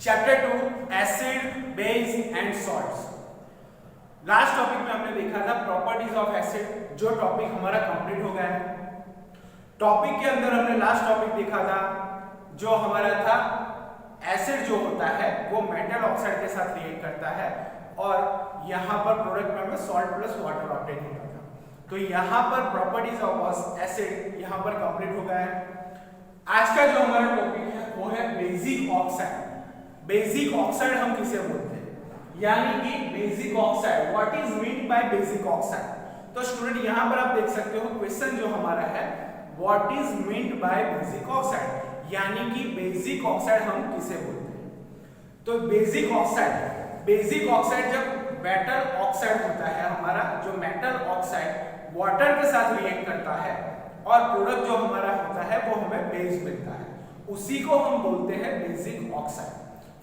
Chapter 2 acid base and salts. Last topic में हमने देखा था प्रॉपर्टीज ऑफ एसिड, जो टॉपिक हमारा कंप्लीट हो गया है। टॉपिक के अंदर हमने लास्ट टॉपिक देखा था जो हमारा था एसिड जो होता है वो मेटल ऑक्साइड के साथ रिएक्ट करता है और यहाँ पर प्रोडक्ट में हमें सॉल्ट प्लस वाटर ऑब्टेन होता था। तो यहाँ पर प्रॉपर्टीज ऑफ एसिड यहाँ पर कंप्लीट हो गया है। आज का जो हमारा टॉपिक है वो है बेसिक ऑक्साइड। बेसिक ऑक्साइड हम किसे बोलते हैं, यानी कि basic oxide, what is mean by basic oxide. तो स्टूडेंट यहाँ पर आप देख सकते हो क्वेश्चन जो हमारा है what is mean by basic oxide, यानी कि बेसिक ऑक्साइड हम किसे बोलते हैं। तो बेसिक ऑक्साइड जब मेटल ऑक्साइड होता है, हमारा जो मेटल ऑक्साइड वाटर के साथ रिएक्ट करता है और प्रोडक्ट जो हमारा होता है वो हमें बेस मिलता है, उसी को हम बोलते हैं बेसिक ऑक्साइड।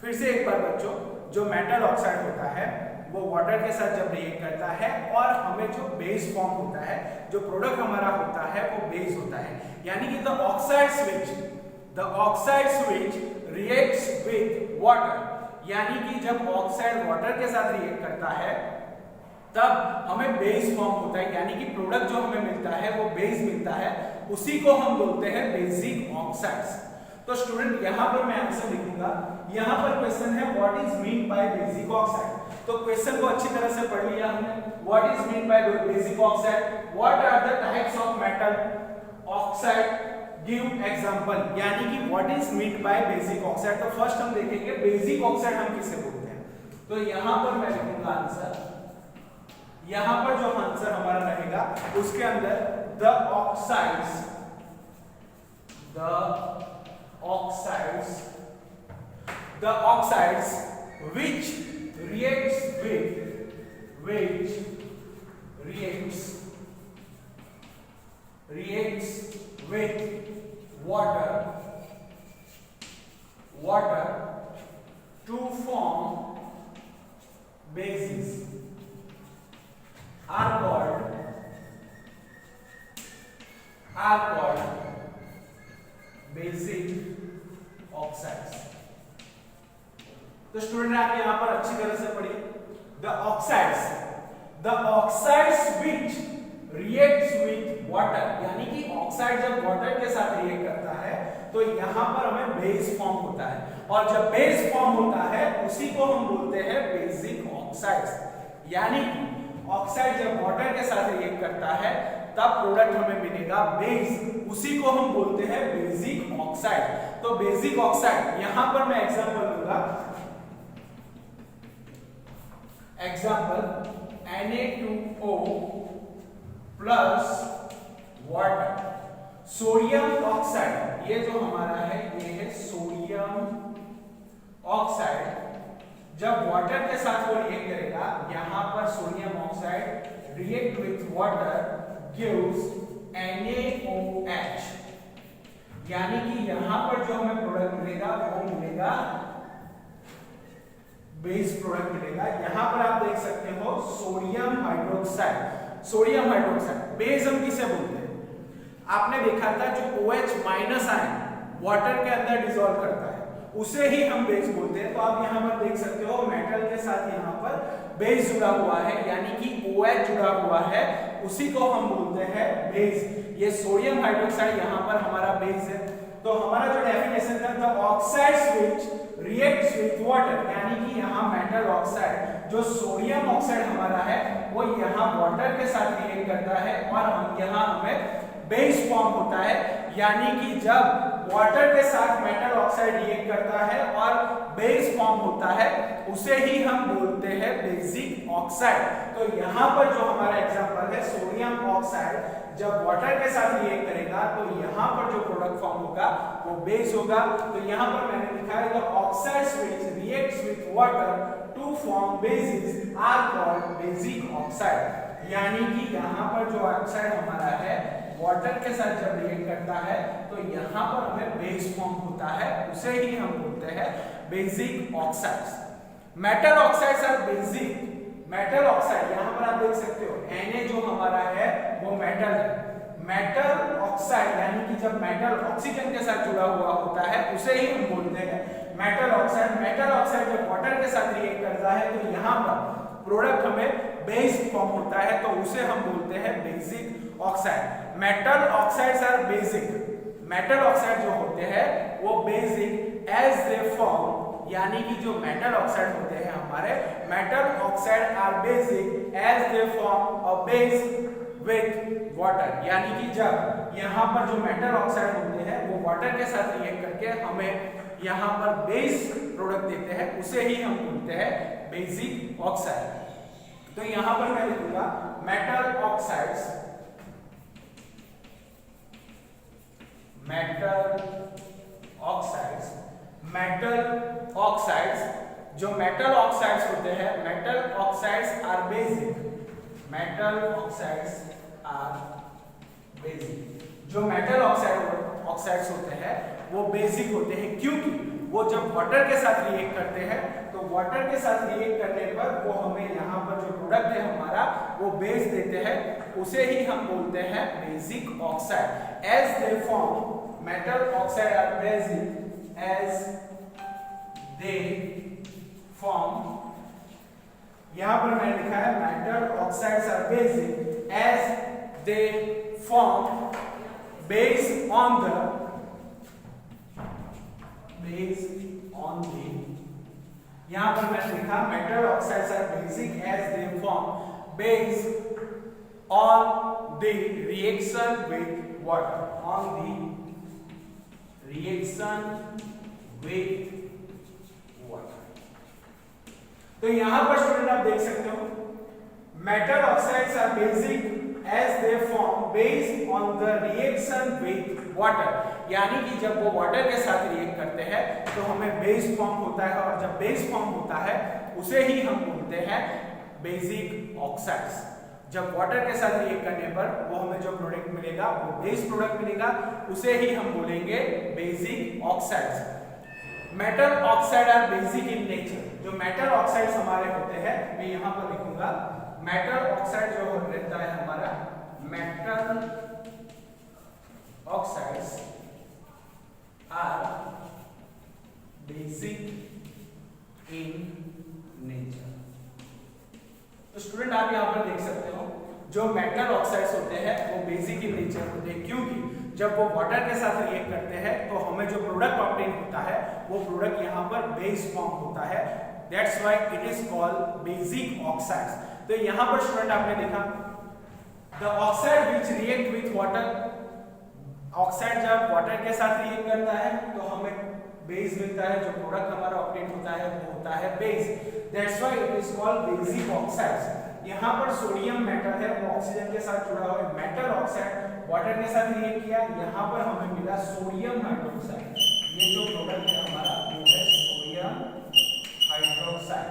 फिर से एक बार बच्चों, जो मेटल ऑक्साइड होता है वो वाटर के साथ जब रिएक्ट करता है और हमें जो बेस फॉर्म होता है, जो प्रोडक्ट हमारा होता है वो बेस होता है, यानी कि the oxide switch reacts with water, यानी कि जब ऑक्साइड वाटर के साथ रिएक्ट करता है तब हमें बेस फॉर्म होता है, यानी कि प्रोडक्ट जो हमें मिलता है वो बेस मिलता है, उसी को हम बोलते हैं बेसिक ऑक्साइड्स। तो स्टूडेंट यहाँ पर मैं आंसर लिखूंगा। यहाँ पर क्वेश्चन है what is mean by basic oxide. तो क्वेश्चन को अच्छी तरह से पढ़ लिया हमने। What is mean by basic oxide, what are the types of metal oxide, give example, यानी कि what is mean by basic oxide. तो फर्स्ट हम देखेंगे बेसिक ऑक्साइड हम किसे बोलते हैं। तो यहाँ पर मैं लिखूंगा आंसर, यहाँ पर जो आंसर हमारा रहेगा उसके अंदर the oxides which reacts with water to form bases are called basic oxides। तो स्टूडेंट आप यहाँ पर अच्छी तरह से पढ़िए, the oxides which reacts with water, यानी कि ऑक्साइड जब वाटर के साथ रिएक्ट करता है तो यहाँ पर हमें बेस फॉर्म होता है, और जब बेस फॉर्म होता है उसी को हम बोलते हैं बेसिक ऑक्साइड्स। यानी ऑक्साइड जब वाटर के साथ रिएक्ट करता है तब प्रोडक्ट हमें मिलेगा बेस, उसी को हम बोलते हैं बेसिक ऑक्साइड। तो बेसिक ऑक्साइड यहाँ पर मैं एग्जांपल दूंगा, example Na2O plus water, sodium oxide, ये जो हमारा है ये है सोडियम ऑक्साइड। जब वाटर के साथ वो रिएक्ट करेगा, यहाँ पर sodium oxide react with water gives NaOH, यानी कि यहाँ पर जो हमें प्रोडक्ट मिलेगा वो मिलेगा बेस प्रोडक्ट मिलेगा। यहाँ पर आप देख सकते हो सोडियम हाइड्रोक्साइड। बेस हम किसे बोलते हैं, आपने देखा था जो OH माइनस आयन वाटर के अंदर डिसॉल्व करता है उसे ही हम बेस बोलते हैं। तो आप यहाँ पर देख सकते हो मेटल के साथ यहाँ पर बेस जुड़ा हुआ है, यानी कि OH जुड़ा हुआ है, उसी को हम बोलते हैं बेस। ये सोडियम हाइड्रोक्साइड यहाँ पर हमारा बेस है। तो हमारा जो डेफिनेशन था the oxides which reacts with water, यानी कि यहाँ मेटल ऑक्साइड जो सोडियम ऑक्साइड हमारा है वो यहाँ वाटर के साथ रिएक्ट करता है और हम यहाँ हमें बेस फॉर्म होता है, यानी कि जब वाटर के साथ मेटल ऑक्साइड रिएक्ट करता है और बेस फॉर्म होता है उसे ही हम बोलते हैं बेसिक ऑक्साइड। तो यहाँ पर जो हमारा एग्जांपल है सोडियम ऑक्साइड जब वाटर के साथ रिएक्ट करेगा तो यहाँ पर जो प्रोडक्ट फॉर्म होगा वो बेस होगा। तो यहाँ पर मैंने लिखा है the oxides which reacts with water to form bases are called basic oxide, यानी कि यहाँ पर जो ऑक्साइड हमारा है वाटर के साथ जब रिएक्ट करता है तो यहाँ पर हमें बेस फॉर्म होता है, उसे ही हम बोलते हैं basic oxides. Metal oxides are basic. Metal oxide यहाँ पर आप देख सकते हो Na जो हमारा है वो मेटल है, मेटल ऑक्साइड यानी कि जब मेटल ऑक्सीजन के साथ जुड़ा हुआ होता है उसे ही हम बोलते हैं मेटल ऑक्साइड। मेटल ऑक्साइड जब वाटर के साथ रिएक्ट करता है तो यहाँ पर प्रोडक्ट हमें बेस फॉर्म होता है, तो उसे हम बोलते हैं basic oxide. Metal oxides are basic, metal oxide जो होते हैं वो बेसिक एज दे फॉर्म, यानी कि जो मेटल ऑक्साइड होते हैं हमारे metal oxide are basic as they form a base with water, यानी कि जब यहाँ पर जो मेटल ऑक्साइड होते हैं वो वाटर के साथ रिएक्ट करके हमें यहाँ पर बेस प्रोडक्ट देते हैं, उसे ही हम बोलते हैं बेसिक ऑक्साइड। तो यहाँ पर मैं लिखूंगा metal oxides, metal oxides, metal oxides, जो मेटल ऑक्साइड्स होते हैं metal oxides are basic, metal oxides are basic, जो मेटल ऑक्साइड्स होते हैं वो बेसिक होते हैं क्योंकि वो जब वाटर के साथ रिएक्ट करते हैं तो वाटर के साथ रिएक्ट करने पर वो हमें यहाँ पर जो प्रोडक्ट है हमारा वो बेस देते हैं, उसे ही हम बोलते हैं basic oxide. As they form, metal oxide are basic as they form, यहाँ पर मैंने लिखा है metal oxides are basic as they form based on the यहां पर मैंने लिखा metal oxides are basic as they form based on the reaction with water, on the reaction with water. तो यहां पर स्टूडेंट आप देख सकते हो metal oxides are basic as they form based on the reaction with water, यानी कि जब वो वाटर के साथ रिएक्ट करते हैं तो हमें बेस फॉर्म होता है, और जब बेस फॉर्म होता है उसे ही हम बोलते हैं बेसिक ऑक्साइड्स। जब वाटर के साथ रिएक्ट करने पर वो हमें जो प्रोडक्ट मिलेगा वो बेस प्रोडक्ट मिलेगा, उसे ही हम बोलेंगे basic oxides. Metal oxide are basic in nature, जो मेटल ऑक्साइड्स हमारे होते हैं मैं यहां पर लिखूंगा मेटल ऑक्साइड जो रहता है हमारा metal oxides are basic in nature. तो स्टूडेंट आप यहां पर देख सकते हो जो मेटल ऑक्साइड्स होते हैं वो बेसिक इन नेचर होते हैं क्योंकि जब वो वाटर के साथ रिएक्ट करते हैं तो हमें जो प्रोडक्ट ऑब्टेन होता है वो प्रोडक्ट यहां पर बेस फॉर्म होता है, that's why it is called basic oxides. तो यहां पर स्टूडेंट आपने देखा the oxide which react with water, oxide जब वाटर के साथ रिएक्ट करता है तो हमें बेस मिलता है, जो प्रोडक्ट हमारा ऑब्टेन होता है वो होता है base, that's why it is called basic oxides. यहां पर सोडियम मेटल है वो ऑक्सीजन के साथ जुड़ा हुआ है, मेटल ऑक्साइड वाटर के साथ रिएक्ट किया, यहां पर हमें मिला सोडियम हाइड्रोक्साइड। ये जो प्रोडक्ट है हमारा वो है सोडियम हाइड्रोक्साइड,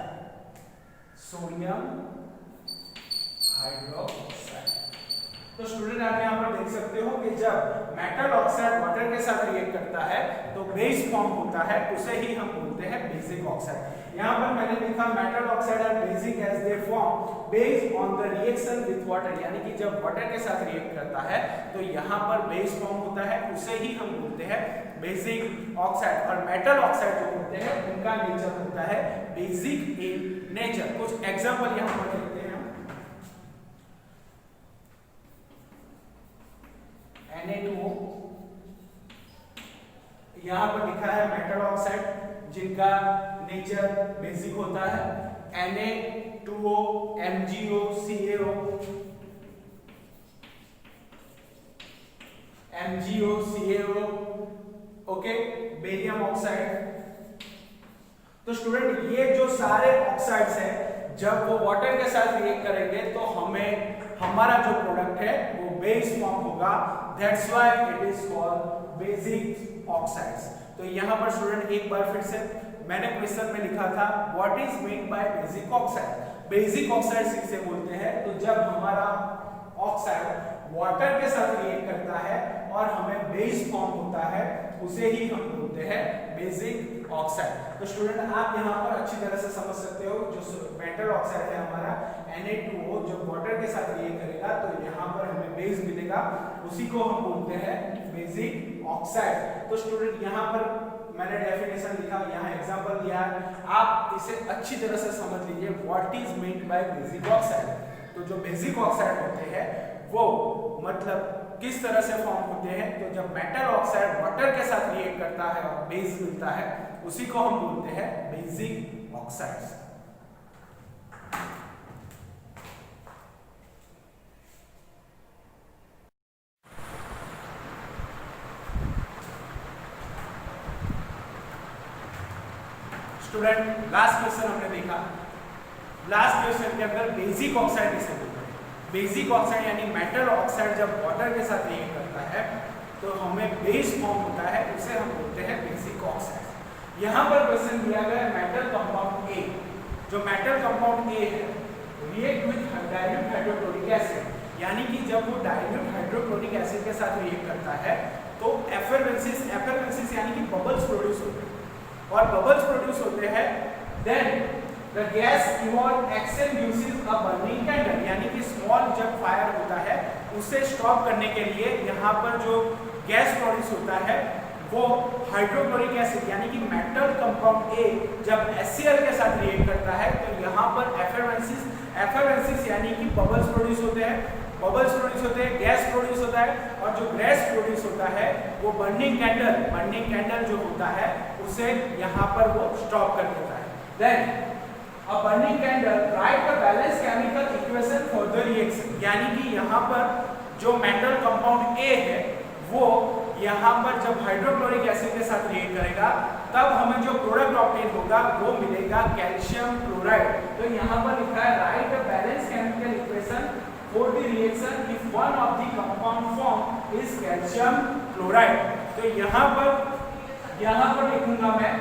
सोडियम हाइड्रोक्साइड। तो स्टूडेंट आप यहां पर देख सकते हो कि जब मेटल ऑक्साइड वाटर के साथ रिएक्ट करता है तो बेस फॉर्म होता है, उसे ही हम बोलते हैं बेसिक ऑक्साइड। यहां पर मैंने लिखा metal oxide are basic as they form based on the reaction with water, यानी कि जब वाटर के साथ रिएक्ट करता है तो यहां पर बेस फॉर्म होता है, उसे ही हम बोलते हैं बेसिक ऑक्साइड। और मेटल ऑक्साइड जो होते हैं उनका नेचर होता है बेसिक इन नेचर। कुछ एग्जांपल यहां पर देखते हैं, Na2O, यहां पर लिखा है मेटल ऑक्साइड जिनका नेचर बेसिक होता है, Na2O, MgO, CaO, MgO, CaO, okay, barium oxide. तो स्टूडेंट ये जो सारे ऑक्साइड्स हैं जब वो वाटर के साथ रिएक्ट करेंगे तो हमें हमारा जो प्रोडक्ट है वो बेस फॉर्म होगा, that's why it is called basic oxides. तो यहां पर स्टूडेंट एक बार फिर से मैंने क्वेश्चन में लिखा था what is mean by basic oxide. Basic oxide किसे बोलते हैं, तो जब हमारा ऑक्साइड वाटर के साथ रिएक्ट करता है और हमें बेस फॉर्म होता है उसे ही हम बोलते हैं बेसिक ऑक्साइड। तो स्टूडेंट आप यहाँ पर अच्छी तरह से समझ सकते हो, जो मेटल ऑक्साइड है हमारा Na2O जब वाटर के साथ रिएक्ट करेगा तो यहाँ पर हमें बेस मिलेगा, उसी को हम बोलते हैं बेसिक ऑक्साइड। तो स्टूडेंट यहाँ पर मैंने डेफिनेशन लिखा, यहाँ एग्जांपल दिया है, आप इसे अच्छी तरह से समझ लीजिए what is meant by basic oxide. तो जो बेसिक ऑक्साइड होते हैं वो मतलब किस तरह से फॉर्म होते हैं, तो जब मेटल ऑक्साइड वाटर के साथ रिएक्ट करता है और बेस मिलता है उसी को हम बोलते हैं basic oxides. Student last question हमने देखा, लास्ट क्वेश्चन के अंदर बेसिक ऑक्साइड इसे बोलते हैं। बेसिक ऑक्साइड यानी मेटल ऑक्साइड जब वाटर के साथ रिएक्ट करता है तो हमें बेस फॉर्म होता है, उसे हम बोलते हैं बेसिक ऑक्साइड। यहाँ पर क्वेश्चन दिया गया है मेटल कंपाउंड ए, जो मेटल कंपाउंड ए है react with dilute hydrochloric acid, यानी कि जब वो डाइल्यूट हाइड्रोक्लोरिक एसिड के साथ रिएक्ट करता है तो एफरवेंसिस यानी कि बबल्स प्रोड्यूस होते हैं, और बबल्स प्रोड्यूस होते हैं then the gas evolve extinguishes a burning candle, यानी कि स्मॉल जब फायर होता है उसे स्टॉप करने के लिए यहाँ पर जो गैस प्रोड्यूस होता है वो हाइड्रोक्लोरिक एसिड यानी कि मेटल कंपाउंड ए जब HCl के साथ रिएक्ट करता है तो यहाँ पर एफरवेंसिस यानी कि बबल्स प्रोड्यूस होते हैं, गैस प्रोड्यूस होता है, और जो गैस प्रोड्यूस होता है वो बर्निंग कैंडल जो होता है उसे यहाँ पर वो स्टॉप कर देता है। Then a burning candle write a balanced chemical equation for the reaction, यानी कि यहाँ पर जो मेटल कंपाउंड A है वो यहाँ पर जब हाइड्रोक्लोरिक एसिड के साथ रिएक्ट करेगा तब हमें जो प्रोडक्ट ऑब्टेन होगा वो मिलेगा कैल्शियम क्लोराइड। तो यहाँ पर लिखा है write a balanced chemical equation for the reaction if one of the compound form is calcium chloride. तो यहाँ पर लिखूंगा मैं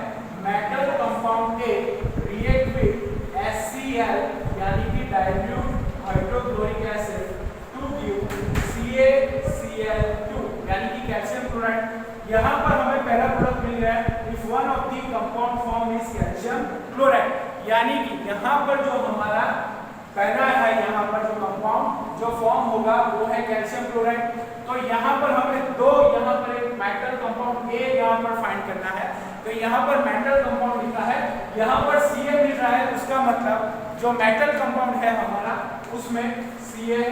metal compound A react with HCl यानी कि dilute hydrochloric acid to give CaCl2 यानी कि कैल्शियम क्लोराइड। यहाँ पर हमें पहला प्रोडक्ट मिल गया है if one of the compound form is calcium chloride, यानी कि यहाँ पर जो हमारा पहला है यहाँ पर जो कंपाउंड जो फॉर्म होगा वो है कैल्शियम क्लोराइड। तो यहाँ पर हमें दो यहाँ पर एक मेटल कंपाउंड A यहाँ पर फाइंड करना है, तो यहाँ पर मेटल कंपाउंड लिखा है, यहाँ पर Ca मिल रहा है, उसका मतलब जो मेटल कंपाउंड है हमारा उसमें Ca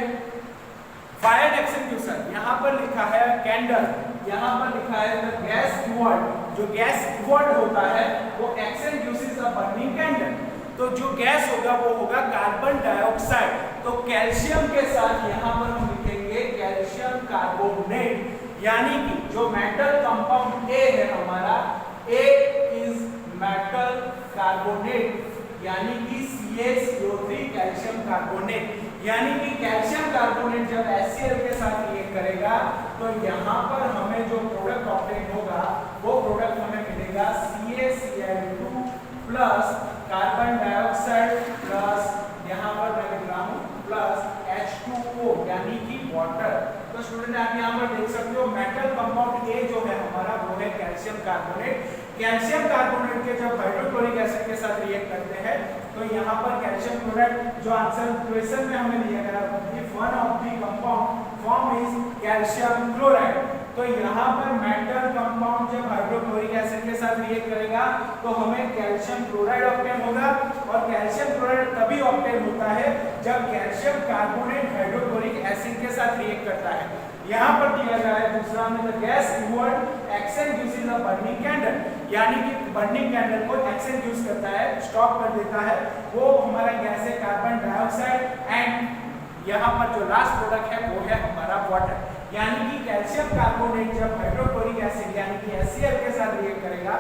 फायर एक्सटिंग्विशर, यहाँ पर लिखा है कैंडल, यहाँ पर लिखा है द गैस इवॉल्व, जो गैस इवॉल्व होता है वो एक्सटिंग्विशेस अ बर्निंग कैंडल। तो जो गैस होगा वो होगा कार्बन डाइऑक्साइड। तो कैल्शियम के साथ यहाँ पर हम लिखेंगे कैल्शियम कार्बोनेट, यानी कि जो मेटल कंपाउंड A है हमारा A इज मेटल कार्बोनेट यानी कि CaCO3 कैल्शियम कार्बोनेट, यानी कि कैल्शियम कार्बोनेट जब HCl के साथ रिएक्ट करेगा तो यहाँ पर हमें जो प्रोडक्ट ऑब्टेन होगा वो प्रोडक्ट हमें मिलेगा CaCl2 plus carbon dioxide plus यहाँ पर मैं लिख रहा हूँ प्लस H2O यानी कि वाटर। तो स्टूडेंट आप यहाँ पर देख सकते हो मेटल कंपाउंड A जो है हमारा वो है कैल्शियम कार्बोनेट। कैल्शियम कार्बोनेट के जब हाइड्रोक्लोरिक एसिड के साथ रिएक्ट करते हैं तो यहाँ पर कैल्शियम क्लोराइड जो आंसर क्वेश्चन में हमें दिया गया if one of the compound form is calcium chloride, तो यहाँ पर मेटल कंपाउंड जब हाइड्रोक्लोरिक एसिड के साथ रिएक्ट करेगा तो हमें कैल्शियम क्लोराइड ऑब्टेन होगा, और कैल्शियम क्लोराइड तभी ऑब्टेन होता है जब कैल्शियम कार्बोनेट हाइड्रोक्लोरिक एसिड के साथ रिएक्ट करता है। यहाँ पर दिया गया है दूसरा में the gas evolve extinguishes a burning candle, यानी कि बर्निंग कैंडल को एक्सटिंग्विश करता है, स्टॉप कर देता है, वो हमारा गैस है कार्बन डाइऑक्साइड, एंड यहाँ पर जो लास्ट प्रोडक्ट है वो है हमारा वाटर, यानी कि कैल्शियम कार्बोनेट जब हाइड्रोक्लोरिक एसिड यानी कि HCl के साथ रिएक्ट करेगा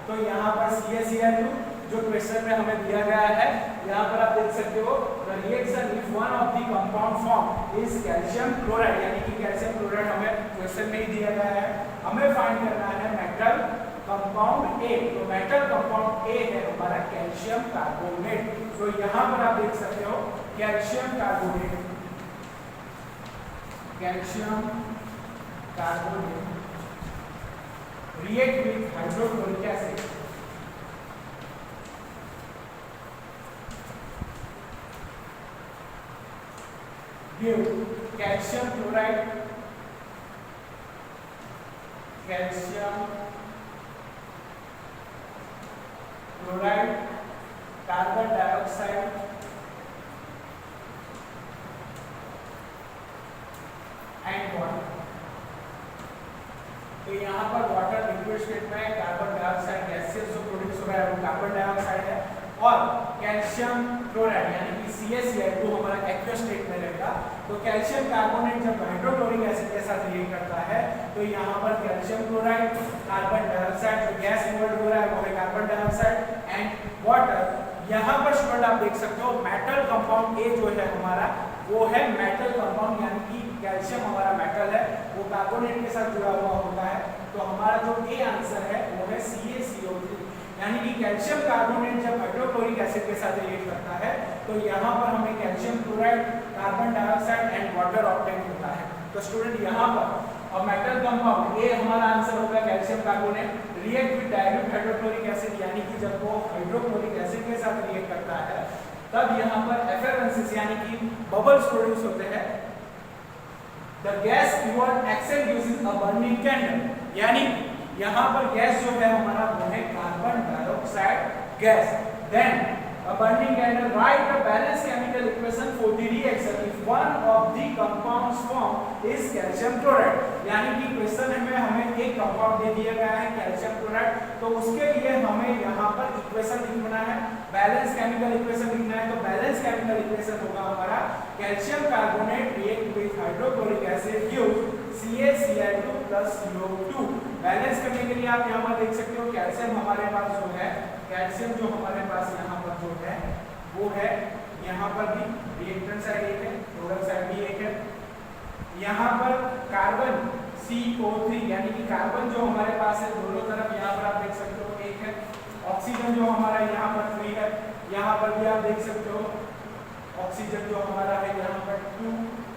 तो यहाँ पर CaCl2 जो क्वेश्चन में हमें दिया गया है, यहाँ पर आप देख सकते हो the reaction if one of the compound form is calcium chloride, यानी कि कैल्शियम क्लोराइड हमें क्वेश्चन में ही दिया गया है, हमें फाइंड करना है मेटल कंपाउंड A। तो मेटल कंपाउंड A है हमारा कैल्शियम कार्बोनेट। तो यहाँ पर आप देख सकते हो calcium carbonate, calcium carbonate react with hydrochloric acid give calcium chloride, carbon dioxide and water। तो यहाँ पर वाटर लिक्विड स्टेट में है, कार्बन डाइऑक्साइड गैसेस जो प्रोड्यूस हो रहा है वो कार्बन डाइऑक्साइड है, और कैल्शियम क्लोराइड यानी कि CaCl2 हमारा एक्वस स्टेट में रहेगा। तो कैल्शियम कार्बोनेट जब हाइड्रोक्लोरिक एसिड के साथ रिएक्ट करता है तो यहाँ पर कैल्शियम क्लोराइड, कार्बन डाइऑक्साइड, जो गैस इन्वर्ट हो रहा है वो है कार्बन डाइऑक्साइड एंड वाटर। यहाँ पर स्टूडेंट आप देख सकते हो मेटल कंपाउंड ए जो है हमारा वो है मेटल कंपाउंड, यानी कि कैल्शियम हमारा मेटल है, वो कार्बोनेट के साथ जुड़ा हुआ होता है। तो हमारा जो ए आंसर है वो है CaCO3, यानी कि कैल्शियम कार्बोनेट जब हाइड्रोक्लोरिक एसिड के साथ रिएक्ट करता है तो यहाँ पर हमें calcium chloride, carbon dioxide and water obtain होता है। तो स्टूडेंट यहाँ पर और मेटल कंपाउंड ए हमारा आंसर होगा calcium carbonate react with dilute hydrochloric acid, यानी कि जब वो हाइड्रोक्लोरिक एसिड के साथ रिएक्ट करता है तब यहाँ पर एफेरेंसिस यानी कि बबल्स प्रोड्यूस होते हैं। The gas evolve excel using a burning candle, यानी यहाँ पर गैस जो है हमारा वो है carbon dioxide gas. Then a burning candle write a balanced chemical equation for the reaction if one of the compounds formed is calcium chloride, यानी कि क्वेश्चन में हमें एक कंपाउंड दे दिया गया है कैल्शियम क्लोराइड, तो उसके लिए हमें यहाँ पर इक्वेशन लिखना है, बैलेंस केमिकल इक्वेशन लिखना है। तो बैलेंस केमिकल इक्वेशन होगा हमारा calcium carbonate react with hydrochloric acid give CaCl2 plus CO2। Balance करने के लिए आप यहाँ पर देख सकते हो कैल्शियम हमारे पास जो है, कैल्शियम जो हमारे पास यहाँ पर जो है वो है, यहाँ पर भी रिएक्टेंट साइड एक है, प्रोडक्ट साइड भी एक है। यहाँ पर कार्बन CO3 यानी कि कार्बन जो हमारे पास है दोनों तरफ यहाँ पर आप देख सकते हो एक है, ऑक्सीजन जो हमारा यहाँ पर 3 है, यहाँ पर भी आप देख सकते हो ऑक्सीजन जो हमारा है यहाँ पर 2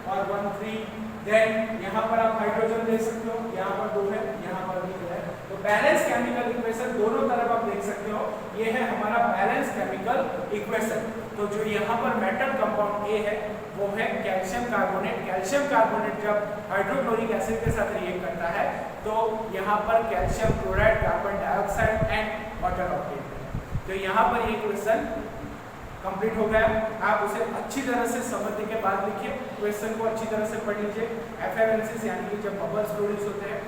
और 1 3। देन यहाँ पर आप हाइड्रोजन देख सकते हो, यहाँ पर 2 है, यहाँ पर भी 2 है। तो बैलेंस केमिकल इक्वेशन दोनों तरफ आप देख सकते हो, ये है हमारा बैलेंस केमिकल इक्वेशन। तो जो यहाँ पर मेटल कंपाउंड ए है वो है कैल्शियम कार्बोनेट। कैल्शियम कार्बोनेट जब हाइड्रोक्लोरिक एसिड के साथ रिएक्ट करता है तो यहाँ पर calcium chloride, carbon dioxide and water obtain है। तो यहाँ पर ये क्वेश्चन कंप्लीट हो गया। आप उसे अच्छी तरह से समझने के बाद लिखिए, क्वेश्चन को अच्छी तरह से पढ़ लीजिए। एफेरेंसिस यानी कि जब बबल्स प्रोड्यूस होते हैं,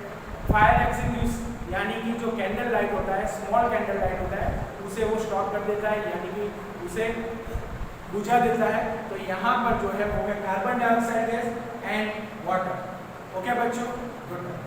फायर एक्सटिंग्विश यानी कि जो कैंडल लाइट होता है, स्मॉल कैंडल लाइट होता है, उसे वो स्टॉप कर देता है यानी कि उसे बुझा देता है। तो यहाँ पर जो है वो है carbon dioxide gas and water. Okay बच्चों, गुड बाय।